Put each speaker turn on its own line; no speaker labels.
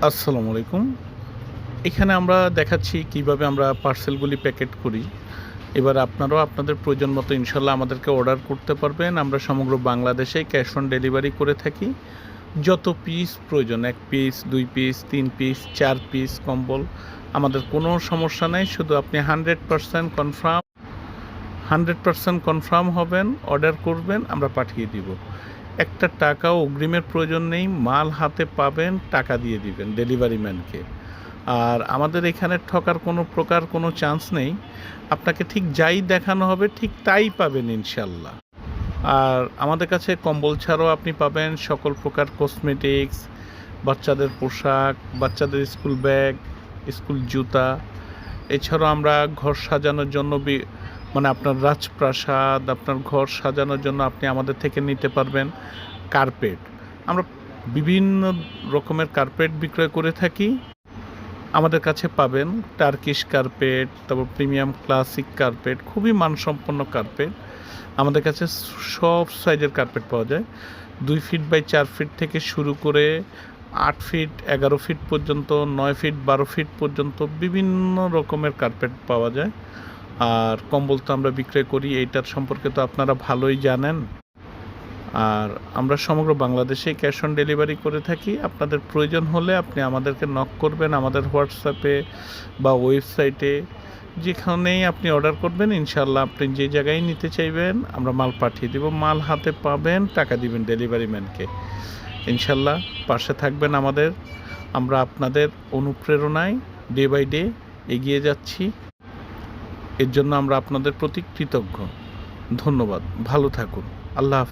আসসালামু আলাইকুম। এখানে আমরা দেখাচ্ছি কিভাবে আমরা পার্সেলগুলি প্যাকেট করি। এবার আপনারাও আপনাদের প্রয়োজন মতো ইনশাল্লাহ আমাদেরকে অর্ডার করতে পারবেন। আমরা সমগ্র বাংলাদেশে ক্যাশ অন ডেলিভারি করে থাকি। যত পিস প্রয়োজন ১ পিস, ২ পিস, ৩ পিস, ৪ পিস কম্বল আমাদের কোনো সমস্যা নেই। শুধু আপনি 100% কনফার্ম হবেন, অর্ডার করবেন, আমরা পাঠিয়ে দিব। একটা টাকাও অগ্রিমের প্রয়োজন নেই। মাল হাতে পাবেন, টাকা দিয়ে দিবেন ডেলিভারি ম্যানকে। আর আমাদের এখানে ঠকার কোনো প্রকার কোনো চান্স নেই। আপনাকে ঠিক যাই দেখানো হবে ঠিক তাই পাবেন ইনশাল্লাহ। আর আমাদের কাছে কম্বল ছাড়াও আপনি পাবেন সকল প্রকার কসমেটিক্স, বাচ্চাদের পোশাক, বাচ্চাদের স্কুল ব্যাগ, স্কুল জুতা। এছাড়াও আমরা ঘর সাজানোর জন্য মানে আপনার রাজপ্রাসাদ, আপনার ঘর সাজানোর জন্য আপনি আমাদের থেকে নিতে পারবেন কার্পেট। আমরা বিভিন্ন রকমের কার্পেট বিক্রয় করে থাকি। আমাদের কাছে পাবেন টার্কিশ কার্পেট, তারপর প্রিমিয়াম ক্লাসিক কার্পেট, খুবই মানসম্পন্ন কার্পেট। আমাদের কাছে সব সাইজের কার্পেট পাওয়া যায়। 2 ফিট বাই 4 ফিট থেকে শুরু করে 8 ফিট, 11 ফিট পর্যন্ত, 9 ফিট, 12 ফিট পর্যন্ত বিভিন্ন রকমের কার্পেট পাওয়া যায়। আর কম্বল তো আমরা বিক্রয় করি, এইটার সম্পর্কে তো আপনারা ভালোই জানেন। আর আমরা সমগ্র বাংলাদেশে ক্যাশ অন ডেলিভারি করে থাকি। আপনাদের প্রয়োজন হলে আপনি আমাদেরকে নক করবেন আমাদের হোয়াটসঅ্যাপে বা ওয়েবসাইটে, যেখানেই আপনি অর্ডার করবেন ইনশাল্লাহ আপনি যে জায়গায় নিতে চাইবেন আমরা মাল পাঠিয়ে দেব। মাল হাতে পাবেন, টাকা দিবেন ডেলিভারি ম্যানকে। ইনশাল্লাহ পাশে থাকবেন আমাদের। আমরা আপনাদের অনুপ্রেরণায় ডে বাই ডে এগিয়ে যাচ্ছি। এর জন্য আমরা আপনাদের প্রতি কৃতজ্ঞ। ধন্যবাদ। ভালো থাকুন। আল্লাহ হাফেজ।